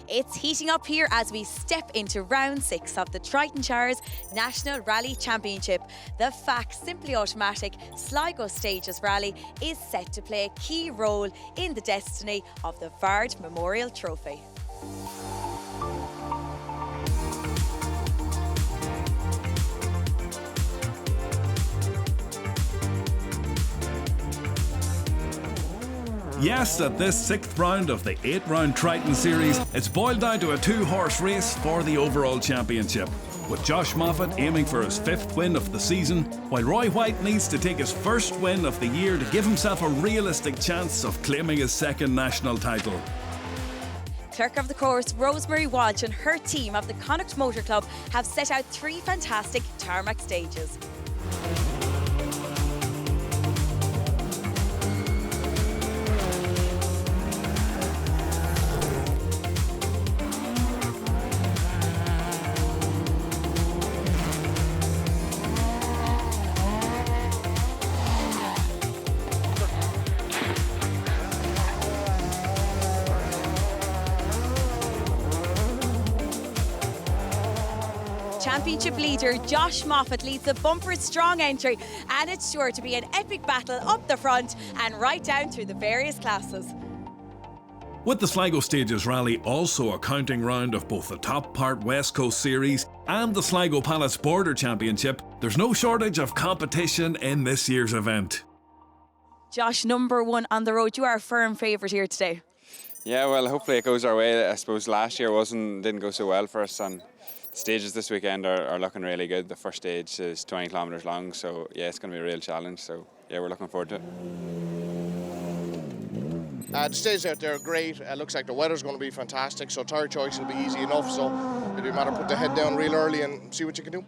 It's heating up here as we step into round 6 of the Triton Shires National Rally Championship. The FAC Simply Automatic Sligo Stages Rally is set to play a key role in the destiny of the Vard Memorial Trophy. Yes, at this 6th round of the 8-round Triton Series, it's boiled down to a 2-horse race for the overall championship, with Josh Moffat aiming for his 5th win of the season, while Roy White needs to take his first win of the year to give himself a realistic chance of claiming his 2nd national title. Clerk of the course, Rosemary Walsh and her team of the Connacht Motor Club have set out 3 fantastic tarmac stages. Championship leader Josh Moffat leads the bumper strong entry, and it's sure to be an epic battle up the front and right down through the various classes. With the Sligo Stages Rally also a counting round of both the Top Part West Coast Series and the Sligo Palace Border Championship, there's no shortage of competition in this year's event. Josh, number 1 on the road, you are a firm favourite here today. Yeah, well, hopefully it goes our way. I suppose last year didn't go so well for us, and the stages this weekend are looking really good. The first stage is 20 kilometres long, so yeah, it's going to be a real challenge. So yeah, we're looking forward to it. The stages out there are great. It looks like the weather's going to be fantastic, so tyre choice will be easy enough. So it'll be a matter of put the head down real early and see what you can do.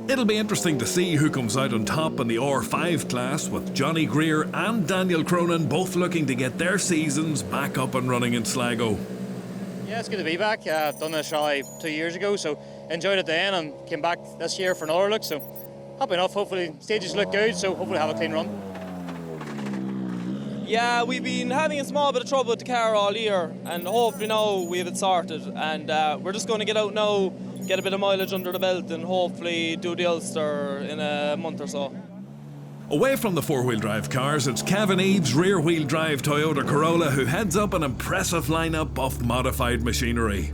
It'll be interesting to see who comes out on top in the R5 class, with Johnny Greer and Daniel Cronin both looking to get their seasons back up and running in Sligo. Yeah, it's good to be back. I've done this rally 2 years ago, so enjoyed it then and came back this year for another look. So happy enough. Hopefully stages look good, so hopefully have a clean run. Yeah, we've been having a small bit of trouble with the car all year, and hopefully now we have it sorted. And we're just going to get out now, get a bit of mileage under the belt, and hopefully do the Ulster in a month or so. Away from the 4-wheel drive cars, it's Kevin Eaves' rear-wheel drive Toyota Corolla who heads up an impressive lineup of modified machinery.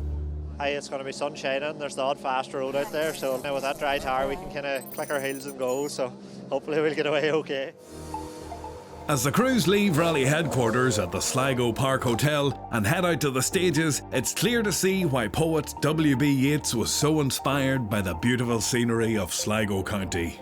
Hey, it's going to be sun shining, there's the odd fast road out there, so now with that dry tyre we can kind of click our heels and go, so hopefully we'll get away okay. As the crews leave rally headquarters at the Sligo Park Hotel and head out to the stages, it's clear to see why poet W.B. Yeats was so inspired by the beautiful scenery of Sligo County.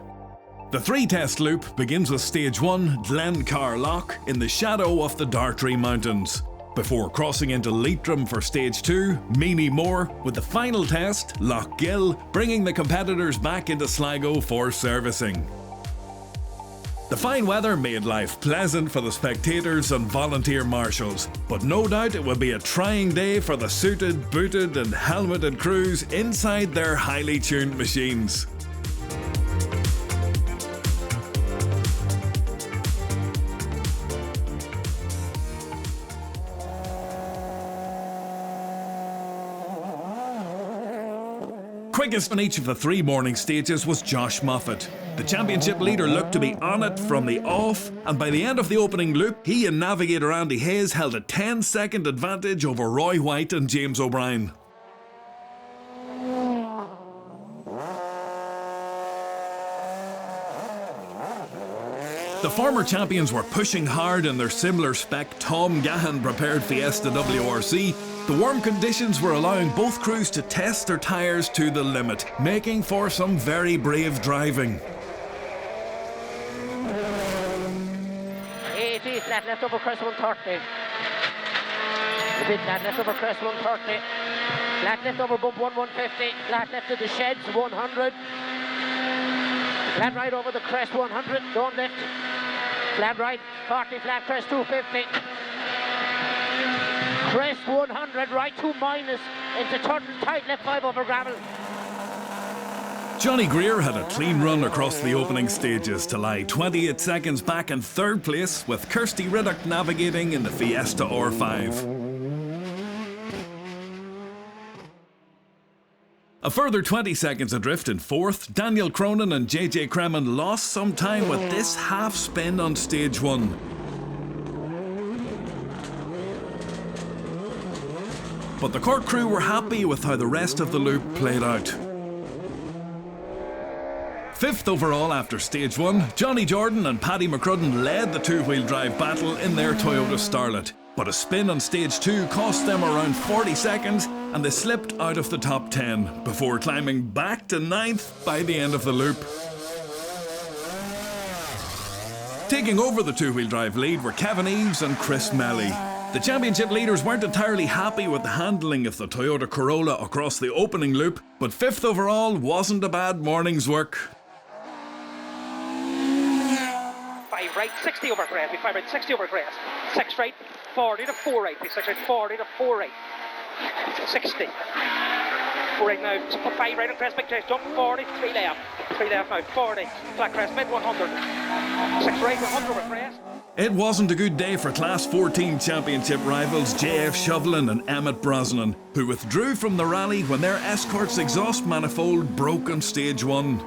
The 3-test loop begins with Stage 1, Glencar Lock, in the shadow of the Dartry Mountains, before crossing into Leitrim for Stage 2, Meany Moor, with the final test, Loch Gill, bringing the competitors back into Sligo for servicing. The fine weather made life pleasant for the spectators and volunteer marshals, but no doubt it will be a trying day for the suited, booted and helmeted crews inside their highly tuned machines. Quickest on each of the 3 morning stages was Josh Moffat. The championship leader looked to be on it from the off, and by the end of the opening loop, he and navigator Andy Hayes held a 10-second advantage over Roy White and James O'Brien. The former champions were pushing hard in their similar spec Tom Gahan prepared Fiesta WRC. The warm conditions were allowing both crews to test their tyres to the limit, making for some very brave driving. 80, flat left over crest 130. A bit flat left over crest 130. Flat left over bump 150. Flat left to the sheds 100. Flat right over the crest 100. Don't lift. Flat right 40. Flat crest 250. Crest 100, right 2 minus into turtle tight left 5 over gravel. Johnny Greer had a clean run across the opening stages to lie 28 seconds back in 3rd place, with Kirsty Riddoch navigating in the Fiesta R5. A further 20 seconds adrift in fourth, Daniel Cronin and JJ Kremen lost some time with this half spin on stage 1. But the Cork crew were happy with how the rest of the loop played out. Fifth overall after stage 1, Johnny Jordan and Paddy McCrudden led the two-wheel drive battle in their Toyota Starlet. But a spin on stage 2 cost them around 40 seconds and they slipped out of the top 10 before climbing back to 9th by the end of the loop. Taking over the two-wheel drive lead were Kevin Eves and Chris Melly. The championship leaders weren't entirely happy with the handling of the Toyota Corolla across the opening loop, but 5th overall wasn't a bad morning's work. 5 right, 60 over crest, 5 right, 60 over crest, 6 right, 40 to 4 right, 6 right, 40 to 4 right, 60, 4 right now, 5 right on crest, big crest, jump, 40, 3 left now, 40, flat crest, mid 100, 6 right, 100 over crest. It wasn't a good day for Class 14 championship rivals JF Shovelin and Emmett Brosnan, who withdrew from the rally when their Escort's exhaust manifold broke on stage 1.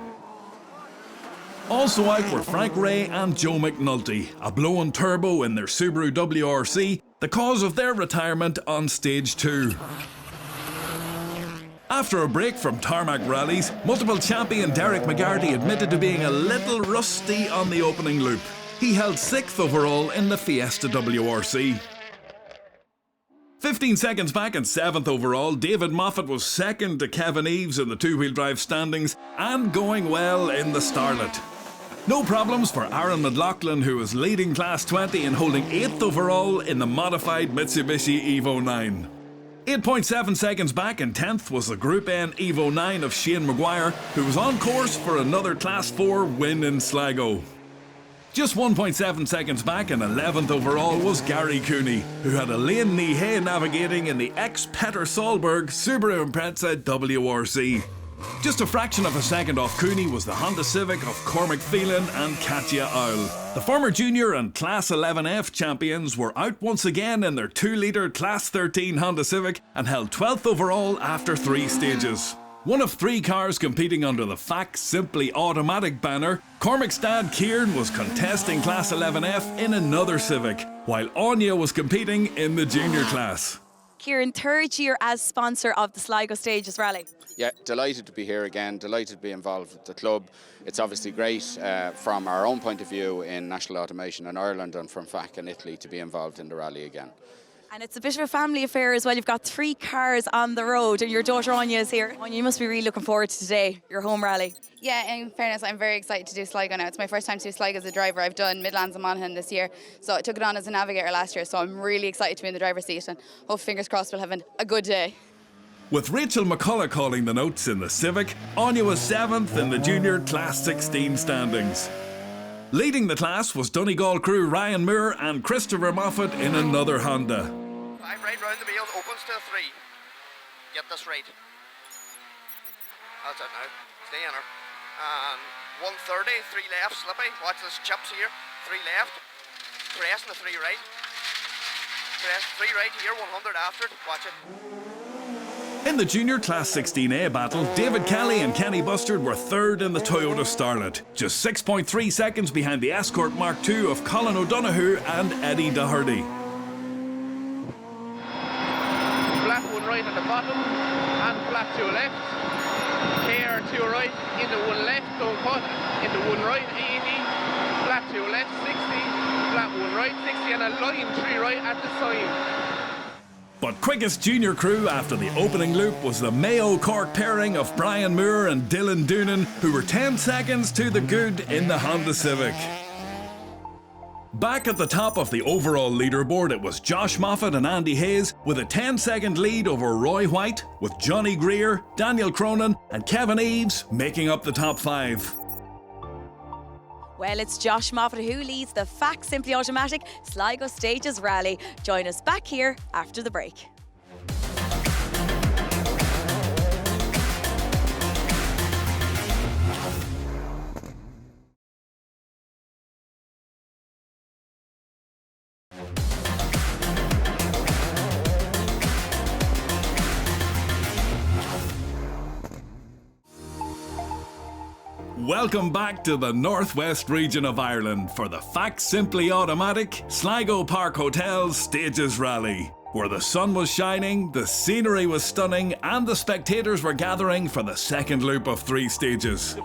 Also out were Frank Ray and Joe McNulty, a blown turbo in their Subaru WRC, the cause of their retirement on stage 2. After a break from tarmac rallies, multiple champion Derek McGarty admitted to being a little rusty on the opening loop. He held 6th overall in the Fiesta WRC. 15 seconds back and 7th overall, David Moffat was second to Kevin Eves in the two-wheel drive standings and going well in the Starlet. No problems for Aaron McLaughlin, who was leading Class 20 and holding 8th overall in the modified Mitsubishi Evo 9. 8.7 seconds back and 10th was the Group N Evo 9 of Shane Maguire, who was on course for another Class 4 win in Sligo. Just 1.7 seconds back and 11th overall was Gary Cooney, who had Elaine Nihay navigating in the ex-Petter Solberg Subaru Impreza WRC. Just a fraction of a second off Cooney was the Honda Civic of Cormac Phelan and Katja Owl. The former junior and Class 11F champions were out once again in their 2-litre Class 13 Honda Civic and held 12th overall after 3 stages. One of 3 cars competing under the FAC Simply Automatic banner, Cormac's dad Kieran was contesting Class 11F in another Civic, while Anya was competing in the junior class. Kieran, 3rd year as sponsor of the Sligo Stages Rally. Yeah, delighted to be here again, delighted to be involved with the club. It's obviously great from our own point of view in National Automation in Ireland and from FAC in Italy to be involved in the rally again. And it's a bit of a family affair as well. You've got 3 cars on the road and your daughter Anya is here. Anya, you must be really looking forward to today, your home rally. Yeah, in fairness, I'm very excited to do Sligo now. It's my first time to do Sligo as a driver. I've done Midlands and Monaghan this year, so I took it on as a navigator last year, so I'm really excited to be in the driver's seat and hope, fingers crossed, we'll have a good day. With Rachel McCullough calling the notes in the Civic, Anya was 7th in the junior Class 16 standings. Leading the class was Donegal crew Ryan Moore and Christopher Moffat in another Honda. 5 right round the wheels, opens to 3. Get this right. That's it now. Stay in her. And 130, 3 left, slippy. Watch this chips here. 3 left. Crest and the 3 right. Crest, 3 right here, 100 after. Watch it. In the junior Class 16A battle, David Kelly and Kenny Bustard were 3rd in the Toyota Starlet, just 6.3 seconds behind the Escort Mark II of Colin O'Donoghue and Eddie Doherty. Flat 1 right at the bottom and flat 2 left. Here 2 right, into 1 left, don't cut, into 1 right, 80, flat 2 left, 60, flat 1 right, 60 and a line 3 right at the side. But quickest junior crew after the opening loop was the Mayo Cork pairing of Brian Moore and Dylan Doonan, who were 10 seconds to the good in the Honda Civic. Back at the top of the overall leaderboard, it was Josh Moffat and Andy Hayes with a 10-second lead over Roy White, with Johnny Greer, Daniel Cronin and Kevin Eves making up the top 5. Well, it's Josh Moffat who leads the FAC Simply Automatic Sligo Stages Rally. Join us back here after the break. Welcome back to the northwest region of Ireland for the Fact Simply Automatic Sligo Park Hotel Stages Rally, where the sun was shining, the scenery was stunning, and the spectators were gathering for the second loop of 3 stages.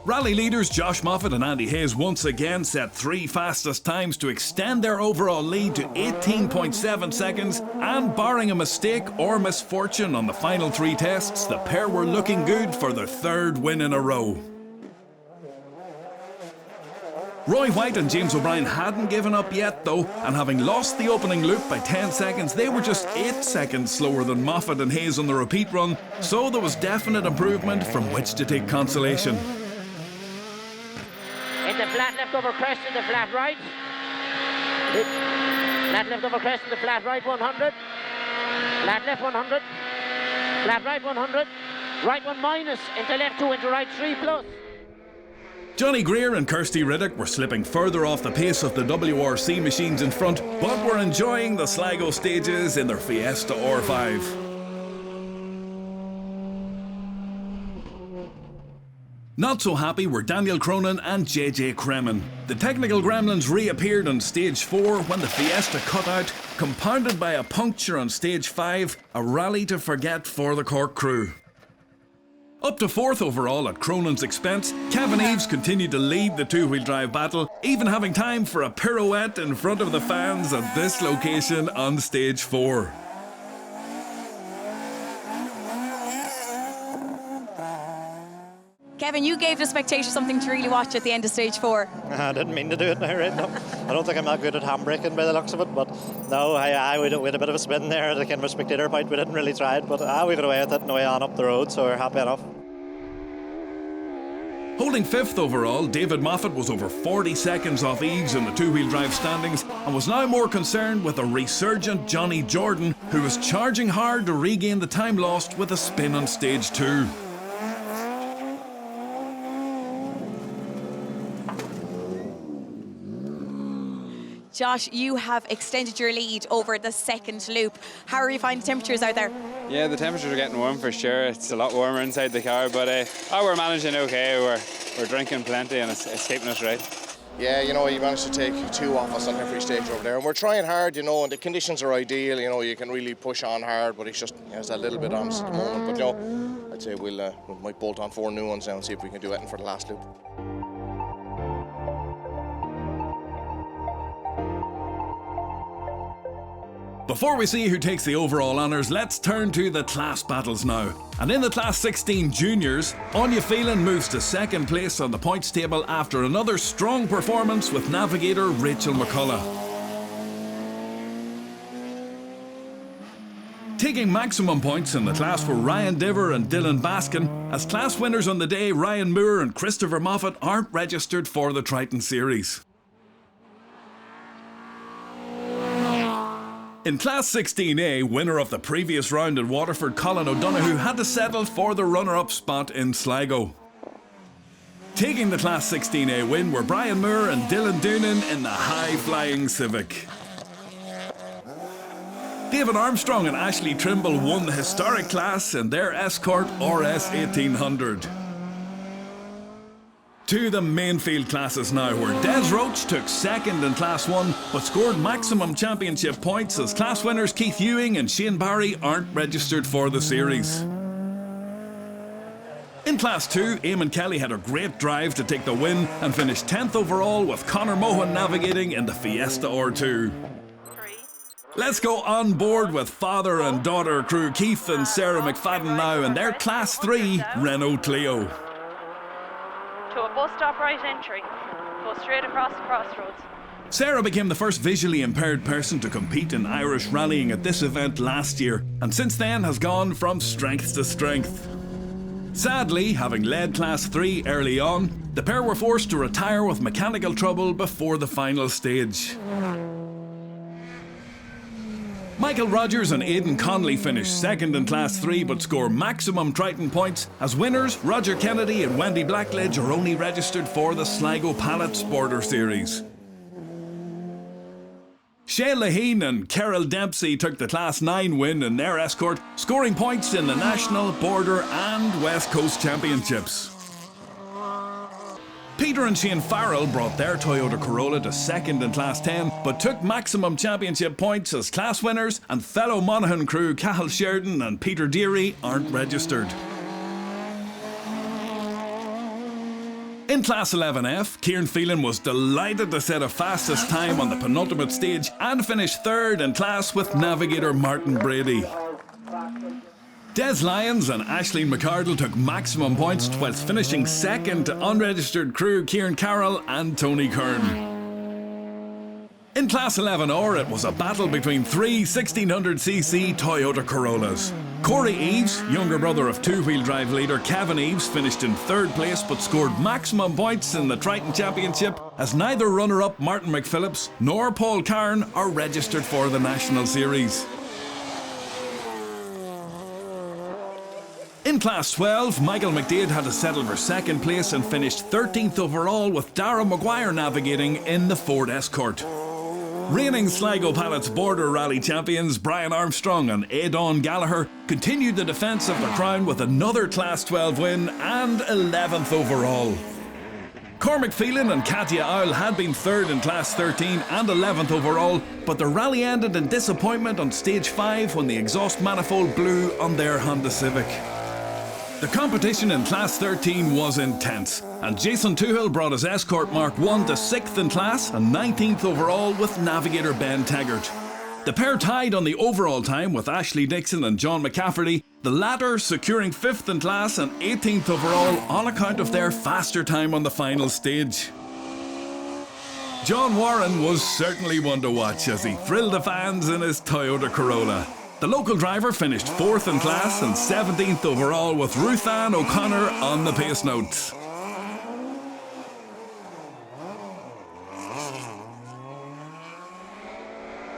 Rally leaders Josh Moffat and Andy Hayes once again set 3 fastest times to extend their overall lead to 18.7 seconds, and barring a mistake or misfortune on the final 3 tests, the pair were looking good for their 3rd win in a row. Roy White and James O'Brien hadn't given up yet though, and having lost the opening loop by 10 seconds, they were just 8 seconds slower than Moffat and Hayes on the repeat run, so there was definite improvement from which to take consolation. In the flat left over crest in the flat right. Flat left over crest in the flat right 100. Flat left 100. Flat right 100. Right 1 minus into left 2 into right 3 plus. Johnny Greer and Kirsty Riddick were slipping further off the pace of the WRC machines in front, but were enjoying the Sligo stages in their Fiesta R5. Not so happy were Daniel Cronin and JJ Kremen. The technical gremlins reappeared on stage 4 when the Fiesta cut out, compounded by a puncture on stage 5, a rally to forget for the Cork crew. Up to 4th overall at Cronin's expense, Kevin Eves continued to lead the 2-wheel drive battle, even having time for a pirouette in front of the fans at this location on stage 4. Kevin, you gave the spectators something to really watch at the end of stage 4. I didn't mean to do it now, right? No. I don't think I'm that good at handbraking by the looks of it, but no, we had a bit of a spin there at the kind of a spectator point. We didn't really try it, but we got away with it and way on up the road, so we're happy enough. Holding 5th overall, David Moffat was over 40 seconds off Eves in the 2-wheel drive standings and was now more concerned with a resurgent Johnny Jordan, who was charging hard to regain the time lost with a spin on stage 2. Josh, you have extended your lead over the 2nd loop. How are you finding temperatures out there? Yeah, the temperatures are getting warm for sure. It's a lot warmer inside the car, but we're managing okay. We're drinking plenty and it's keeping us right. Yeah, you know, you managed to take 2 off us on every stage over there, and we're trying hard, you know, and the conditions are ideal. You know, you can really push on hard, but it's just, there's a little bit on us at the moment. But you know, I'd say we might bolt on 4 new ones now and see if we can do anything for the last loop. Before we see who takes the overall honours, let's turn to the class battles now. And in the Class 16 Juniors, Anya Phelan moves to 2nd place on the points table after another strong performance with navigator Rachel McCullough. Taking maximum points in the class were Ryan Diver and Dylan Baskin. As class winners on the day, Ryan Moore and Christopher Moffat aren't registered for the Triton Series. In Class 16A, winner of the previous round in Waterford, Colin O'Donoghue had to settle for the runner-up spot in Sligo. Taking the Class 16A win were Brian Moore and Dylan Doonan in the high-flying Civic. David Armstrong and Ashley Trimble won the historic class in their Escort RS 1800. To the main field classes now, where Des Roach took 2nd in Class 1 but scored maximum championship points as class winners Keith Ewing and Shane Barry aren't registered for the series. In Class 2, Eamon Kelly had a great drive to take the win and finished 10th overall with Conor Mohan navigating in the Fiesta R2. Let's go on board with father and daughter crew Keith and Sarah McFadden now in their Class 3 Renault Clio. To a bus stop right entry. Go straight across the crossroads. Sarah became the first visually impaired person to compete in Irish rallying at this event last year, and since then has gone from strength to strength. Sadly, having led Class 3 early on, the pair were forced to retire with mechanical trouble before the final stage. Michael Rogers and Aidan Conley finished 2nd in Class 3 but score maximum Triton points, as winners Roger Kennedy and Wendy Blackledge are only registered for the Sligo Pallet Sporter Series. Shane Laheen and Carol Dempsey took the Class 9 win in their escort, scoring points in the National, Border and West Coast Championships. Peter and Shane Farrell brought their Toyota Corolla to second in Class 10, but took maximum championship points as class winners, and fellow Monaghan crew Cathal Sheridan and Peter Deary aren't registered. In Class 11F, Kieran Phelan was delighted to set a fastest time on the penultimate stage and finish third in class with navigator Martin Brady. Des Lyons and Aisling McCardle took maximum points whilst finishing second to unregistered crew Kieran Carroll and Tony Kern. In Class 11R, it was a battle between three 1600cc Toyota Corollas. Corey Eves, younger brother of two-wheel drive leader Kevin Eves, finished in third place but scored maximum points in the Triton Championship as neither runner-up Martin McPhillips nor Paul Carn are registered for the National Series. In Class 12, Michael McDade had to settle for second place and finished 13th overall with Darragh Maguire navigating in the Ford Escort. Reigning Sligo Pallets Border Rally champions Brian Armstrong and Aidan Gallagher continued the defence of the crown with another Class 12 win and 11th overall. Cormac Phelan and Katia Owl had been third in Class 13 and 11th overall, but the rally ended in disappointment on Stage 5 when the exhaust manifold blew on their Honda Civic. The competition in Class 13 was intense, and Jason Tuhill brought his Escort Mark 1 to 6th in class and 19th overall with navigator Ben Taggart. The pair tied on the overall time with Ashley Dixon and John McCafferty, the latter securing 5th in class and 18th overall on account of their faster time on the final stage. John Warren was certainly one to watch as he thrilled the fans in his Toyota Corolla. The local driver finished 4th in class and 17th overall with Ruth Ann O'Connor on the pace notes.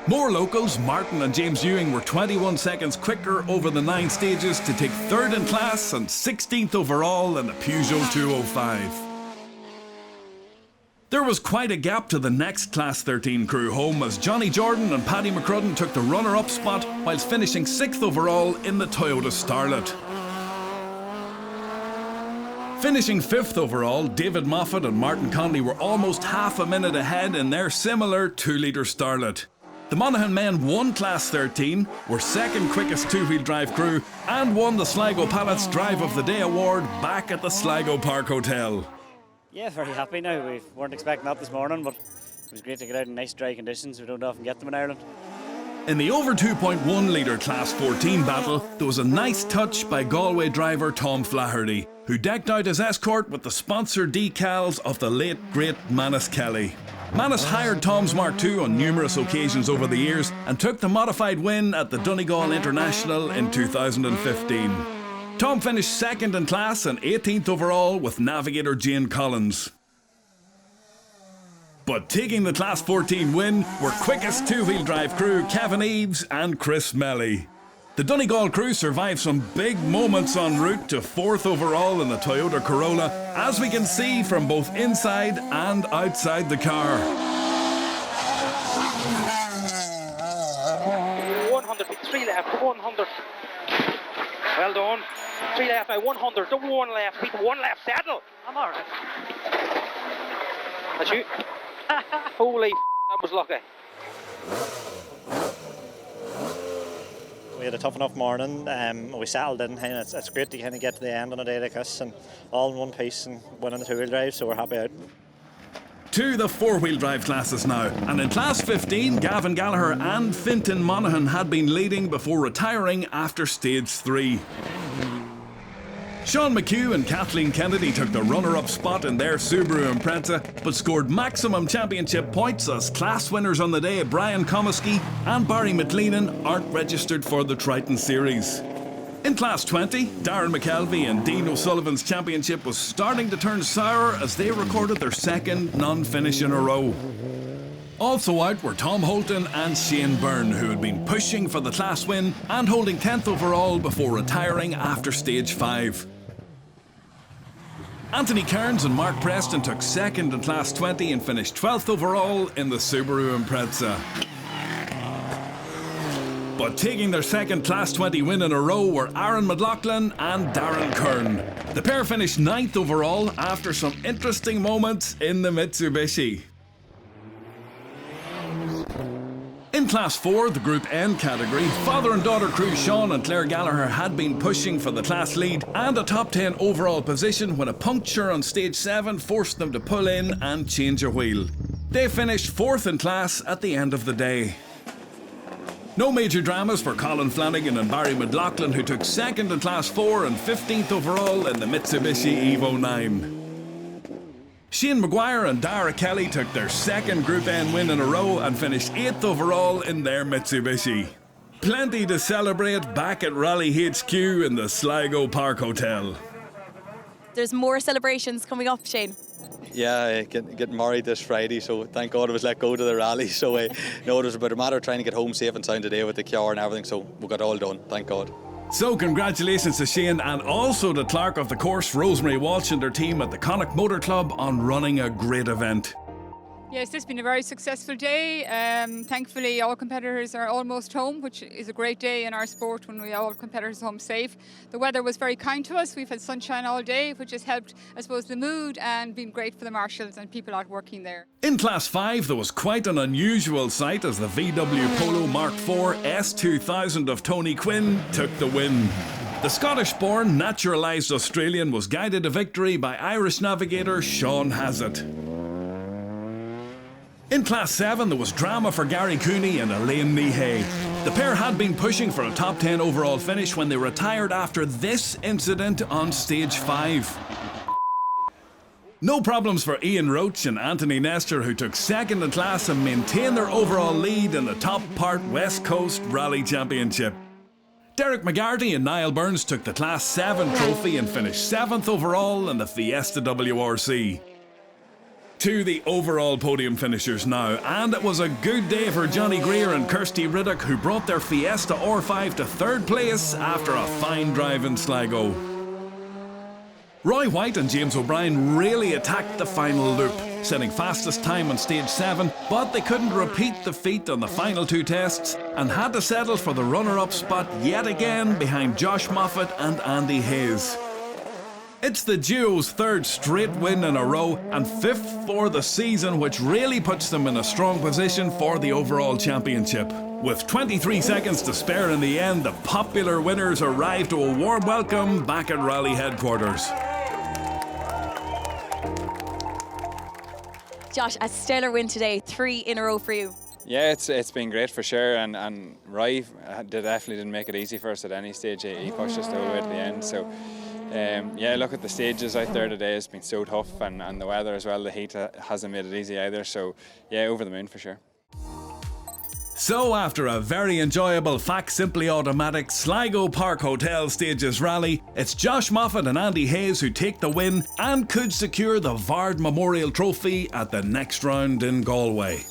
More locals, Martin and James Ewing, were 21 seconds quicker over the 9 stages to take 3rd in class and 16th overall in the Peugeot 205. There was quite a gap to the next Class 13 crew home as Johnny Jordan and Paddy McCrudden took the runner-up spot whilst finishing 6th overall in the Toyota Starlet. Finishing 5th overall, David Moffat and Martin Conley were almost half a minute ahead in their similar 2-litre Starlet. The Monaghan men won Class 13, were second quickest two-wheel drive crew and won the Sligo Pallets Drive of the Day award back at the Sligo Park Hotel. Yeah, very happy now. We weren't expecting that this morning, but it was great to get out in nice dry conditions. We don't often get them in Ireland. In the over 2.1 litre Class 14 battle, there was a nice touch by Galway driver Tom Flaherty, who decked out his Escort with the sponsor decals of the late great Manus Kelly. Manus hired Tom's Mark II on numerous occasions over the years and took the modified win at the Donegal International in 2015. Tom finished 2nd in class and 18th overall with navigator Jane Collins. But taking the Class 14 win were quickest two-wheel drive crew Kevin Eves and Chris Melly. The Donegal crew survived some big moments en route to 4th overall in the Toyota Corolla, as we can see from both inside and outside the car. 100, 3 left, 100. Well done. 3 left now, 100. Don't 1 left, people 1 left, settle. I'm alright. That's you. Holy that was lucky. We had a tough enough morning. We settled in, and it's great to kind of get to the end on a day like this and all in one piece and winning the 2-wheel drive, so we're happy out. To the 4-wheel drive classes now, and in Class 15, Gavin Gallagher and Fintan Monaghan had been leading before retiring after Stage 3. Sean McHugh and Kathleen Kennedy took the runner-up spot in their Subaru Impreza, but scored maximum championship points as class winners on the day Brian Comiskey and Barry McLeanan aren't registered for the Triton Series. In Class 20, Darren McKelvey and Dean O'Sullivan's championship was starting to turn sour as they recorded their 2nd non-finish in a row. Also out were Tom Holton and Shane Byrne, who had been pushing for the class win and holding 10th overall before retiring after Stage 5. Anthony Cairns and Mark Preston took 2nd in Class 20 and finished 12th overall in the Subaru Impreza. But taking their second Class 20 win in a row were Aaron McLaughlin and Darren Kern. The pair finished 9th overall after some interesting moments in the Mitsubishi. In Class 4, the Group N category, father and daughter crew Sean and Claire Gallagher had been pushing for the class lead and a top 10 overall position when a puncture on stage 7 forced them to pull in and change a wheel. They finished 4th in class at the end of the day. No major dramas for Colin Flanagan and Barry McLaughlin, who took 2nd in Class 4 and 15th overall in the Mitsubishi Evo 9. Shane Maguire and Dara Kelly took their 2nd Group N win in a row and finished 8th overall in their Mitsubishi. Plenty to celebrate back at Rally HQ in the Sligo Park Hotel. There's more celebrations coming up, Shane. Yeah, getting married this Friday, so thank God I was let go to the rally. So no, it was about a matter of trying to get home safe and sound today with the car and everything, so we got it all done, thank God. So congratulations to Shane and also to Clerk of the course, Rosemary Walsh, and her team at the Connacht Motor Club on running a great event. Yes, it's been a very successful day. Thankfully, all competitors are almost home, which is a great day in our sport when we all competitors home safe. The weather was very kind to us. We've had sunshine all day, which has helped, I suppose, the mood and been great for the marshals and people out working there. In Class 5, there was quite an unusual sight as the VW Polo Mark IV S2000 of Tony Quinn took the win. The Scottish-born, naturalised Australian was guided to victory by Irish navigator Sean Hassett. In Class 7, there was drama for Gary Cooney and Elaine Nehay. The pair had been pushing for a top 10 overall finish when they retired after this incident on stage 5. No problems for Ian Roach and Anthony Nestor, who took 2nd in class and maintained their overall lead in the Top Part West Coast Rally Championship. Derek McGarty and Niall Burns took the Class 7 trophy and finished 7th overall in the Fiesta WRC. To the overall podium finishers now, and it was a good day for Johnny Greer and Kirsty Riddick, who brought their Fiesta R5 to 3rd place after a fine drive in Sligo. Roy White and James O'Brien really attacked the final loop, setting fastest time on stage 7, but they couldn't repeat the feat on the final 2 tests and had to settle for the runner-up spot yet again behind Josh Moffat and Andy Hayes. It's the duo's 3rd straight win in a row and 5th for the season, which really puts them in a strong position for the overall championship. With 23 seconds to spare in the end, the popular winners arrived to a warm welcome back at Rally headquarters. Josh, a stellar win today, 3 in a row for you. Yeah, it's been great for sure, and Roy definitely didn't make it easy for us at any stage. He pushed us all the way to the end, so yeah, look at the stages out there today. It's been so tough, and the weather as well. The heat hasn't made it easy either. So yeah, over the moon for sure. So after a very enjoyable FAC Simply Automatic Sligo Park Hotel Stages rally, it's Josh Moffat and Andy Hayes who take the win and could secure the Vard Memorial Trophy at the next round in Galway.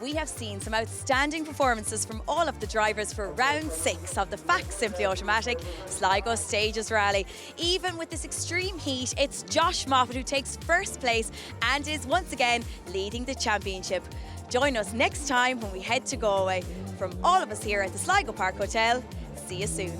We have seen some outstanding performances from all of the drivers for round 6 of the FAC Simply Automatic Sligo Stages Rally. Even with this extreme heat, it's Josh Moffat who takes 1st place and is once again leading the championship. Join us next time when we head to Galway. From all of us here at the Sligo Park Hotel, see you soon.